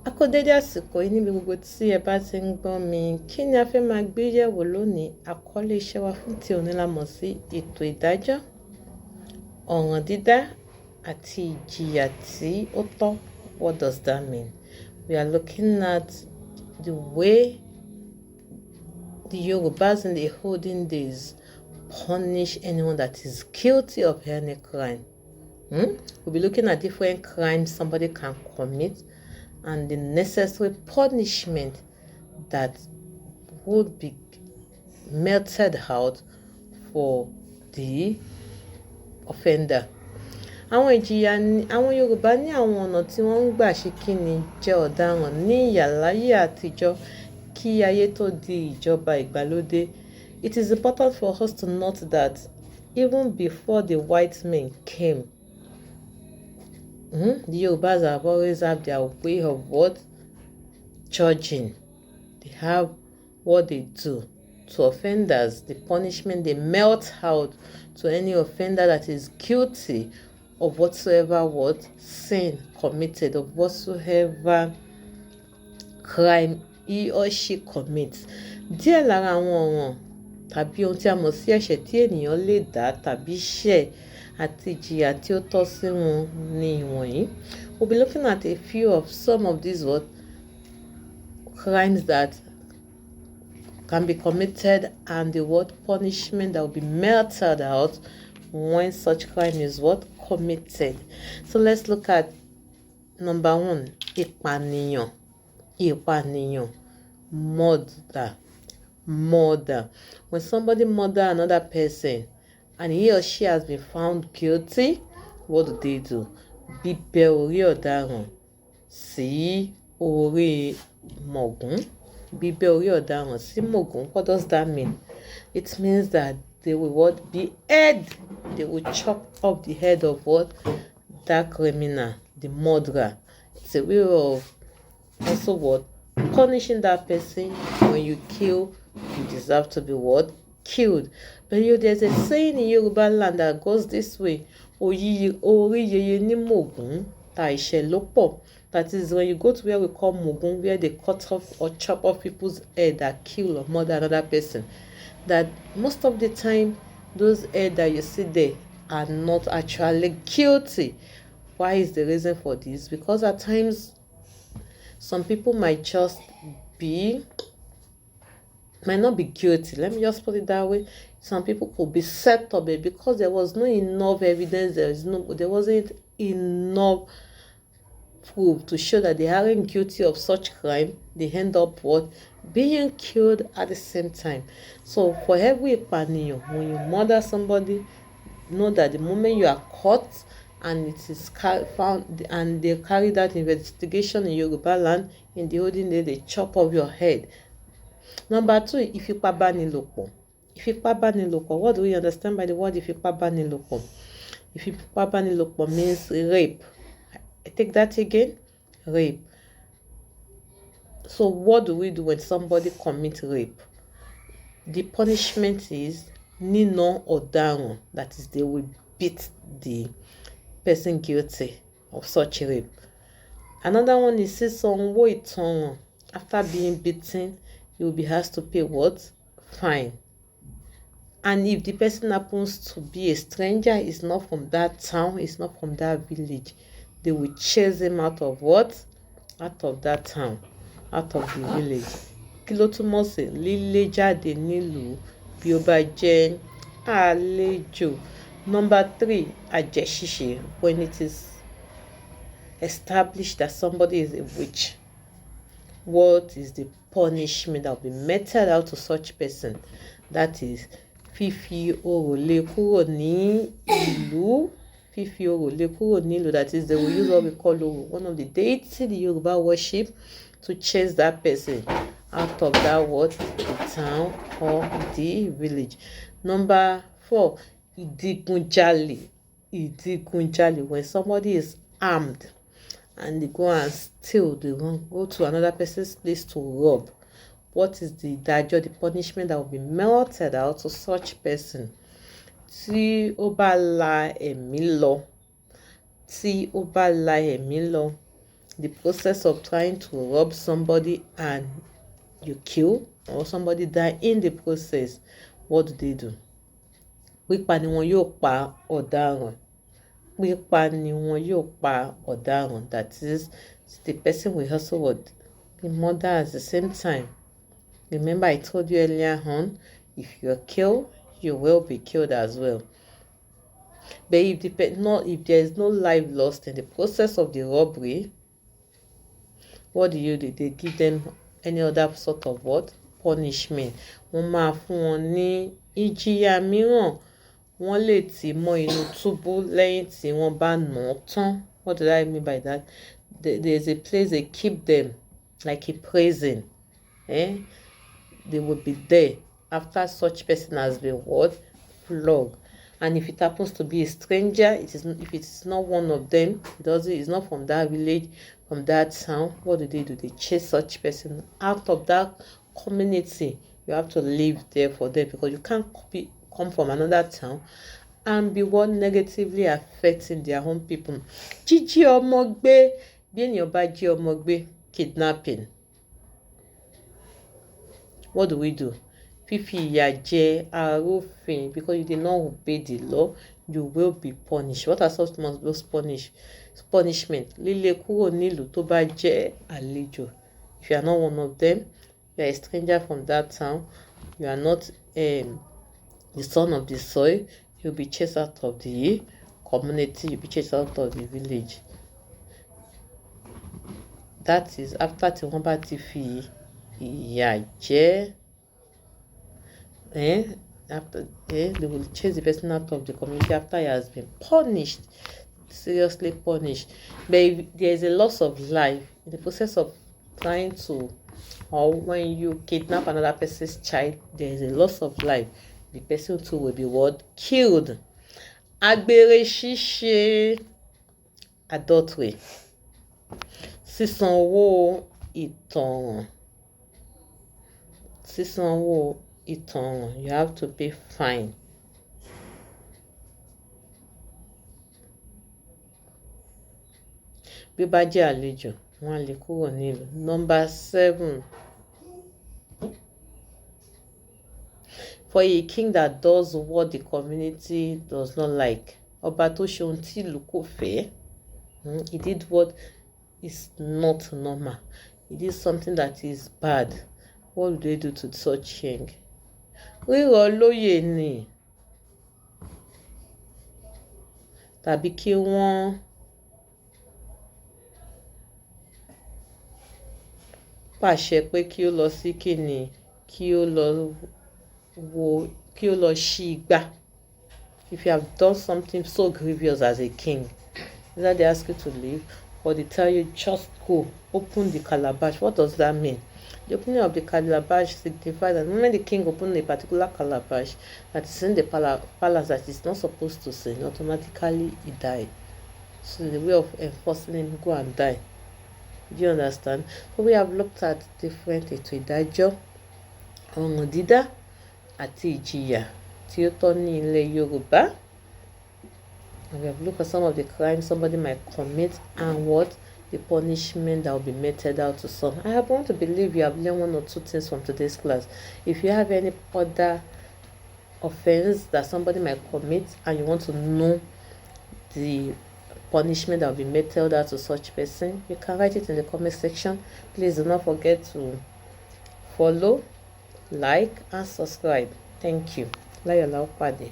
A kú dédé àsìkò yìí níbi gbogbo tí ẹ bá ti ń gbọ́ mi. Kí ni a fẹ́ máa gbé yẹ̀wò lónìí? Àkọlé iṣẹ́ wa fún ti òní la mọ̀ sí ètò ìdájọ́, ọ̀ràn dídá àti ìjìyà tí ó tọ́. What does that mean? We are looking at the way the Yorubas in the olden days punish anyone that is guilty of any crime. We'll be looking at different crimes somebody can commit and the necessary punishment that would be meted out for the offender. Àwọn ìjìyà ni àwọn Yorùbá ní àwọn ọ̀nà tí wọ́n ń gbà ṣe kíni jẹ́ ọ̀daràn ní ìyàláyé àtijọ́ kí ayé tó di ìjọba ìgbàlódé. It is important for us to note that even before the white men came, the Yorubas have always had their way of what? Judging. They have what they do to offenders, the punishment they melt out to any offender that is guilty of whatsoever what sin committed, of whatsoever crime he or she commits. Díẹ̀ lára àwọn ọ̀ràn tàbí ohun tí a mọ̀ sí ẹ̀ṣẹ̀ tí ènìyàn lè dá tàbí ṣẹ̀ àti ìjìyà tí ó tọ́ sí wọn ni ìwọ̀nyí. We'll be looking at a few of some of these what crimes that can be committed and the what punishment that will be meted out when such crime is what committed. So let's look at number 1, ìpànìyàn. Ìpànìyàn, murder. When somebody murder another person and he or she has been found guilty, what do? Bíbẹ́ orí ọ̀daràn sí orí mọ̀gún. Bíbẹ́ orí ọ̀daràn sí mọ̀gún. What does that mean? It means that they will what? Behead. They will chop off the head of what? That criminal, the murderer. It's a way of also what? Punishing that person. When you kill, you deserve to be what? Killed. But there's a saying in Yoruba land that goes this way. Orí yeye ní mọ̀gún ta ìṣẹ́ ló pọ̀. That is when you go to where we call Mogun, where they cut off or chop off people's head that kill or murder another person. That most of the time, those heads that you see there are not actually guilty. Why is the reason for this? Because at times, some people might not be guilty. Let me just put it that way. Some people could be set up because there was not enough evidence. There wasn't enough proof to show that they aren't guilty of such crime. They end up what? Being killed at the same time. So for every ìpànìyàn, when you murder somebody, know that the moment you are caught and it is found and they carry that investigation in Yoruba land, in the olden day, they chop off your head. Number 2, ìfipábánilòpọ̀. Ìfipábánilòpọ̀. What do we understand by the word ìfipábánilòpọ̀? Ìfipábánilòpọ̀ means rape. I take that again. Rape. So what do we do when somebody commits rape? The punishment is nínà ọ̀daràn. That is, they will beat the person guilty of such rape. Another one is sísanwó ìtanràn. After being beaten, you will be asked to pay what? Fine. And if the person happens to be a stranger, is not from that town, is not from that village, they will chase him out of what? Out of that town, out of the village. Kí ló túmọ̀ sí lílé jáde nílùú bí ó bá jẹ́ àlejò. Number 3, àjẹ́ṣíṣe. When it is established that somebody is a witch, what is the punishment that will be meted out to such person? That is fífi orò lé kúrò ní ìlú. Fífi orò lé kúrò ní ìlú. That is, they will use what we call orò, one of the deity the Yoruba worship, to chase that person out of that what? The town or the village. Number 4, ìdigunjalè. Ìdigunjalè. When somebody is armed and they go and steal, they go to another person's place to rob. What is the ìdájọ́, the punishment that will be meted out to such person? Tí ó bá la ẹ̀mí lọ. the process of trying to rob somebody and you kill, or somebody die in the process, what do? Pípa ni wọn yóò pa ọ̀daràn. Pípa ni wọn yóò pa ọ̀daràn. That is, the person will also be murdered at the same time. Remember, I told you earlier on, if you're killed, you will be killed as well. But if there is no life lost in the process of the robbery, what do? They give them any other sort of what? Punishment. Wọ́n máa fún wọn ní ìjìyà mìíràn. Wọ́n lè tì mọ́ inú túbú lẹ́yìn tí wọ́n bá nà án tán. What do I mean by that? There's a place they keep them, like a prison. They will be there after such person has been what? Flogged. And if it happens to be a stranger, if it is not one of them, it's not from that village, from that town, what do? They chase such person out of that community. You have to live there for them, because you can't come from another town and be what? Negatively affecting their own people. Jíjí ọmọ gbé, bí ènìyàn bá jí ọmọ gbé, kidnapping. What do? Fífi ìyà jẹ arúfin, because you did not obey the law, you will be punished. What are such those punishment? Lílé kúrò nílùú tó bá jẹ́ àlejò. If you are not one of them, you are a stranger from that town, you are not the son of the soil, you'll be chased out of the community, you'll be chased out of the village. That is after tí wọ́n bá ti fi ìyà jẹ. After they will chase the person out of the community after he has been punished, seriously punished. But if there is a loss of life in the process of trying to, or when you kidnap another person's child, there is a loss of life, the person too will be what? Killed. Àgbèrè ṣíṣe, adultery. Sísan owó ìtanràn. Sísan owó ìtanràn. You have to pay fine. Bí bá jẹ́ àlejò, wọ́n á lè kúrò nílùú. Number 7. For a king that does what the community does not like. Ọba tó ṣe ohun tí ìlú kò fẹ́. He did what is not normal. He did something that is bad. What would they do to such king? Rírọ̀ lóyè ni. Tàbí kí wọ́n pàṣẹ pé kí ó lọ sí kíni, kí ó lọ ṣí igbá. If you have done something so grievous as a king, either they ask you to leave or they tell you just go, open the calabash. What does that mean? The opening of the calabash signifies that when the king opens a particular calabash that is in the palace that is not supposed to sin, automatically he died. So the way of enforcing him, go and die. Do you understand? So we have looked at different ètò ìdájọ́, ọ̀ràn dídá àti ìjìyà tí ó tọ́ ní ilẹ̀ Yorùbá. And we have looked at some of the crimes somebody might commit and what the punishment that will be meted out to some. I want to believe you have learned 1 or 2 things from today's class. If you have any other offense that somebody might commit and you want to know the punishment that will be meted out to such person, you can write it in the comment section. Please do not forget to follow, like, and subscribe. Thank you. Láyọ̀ la ó pàdé.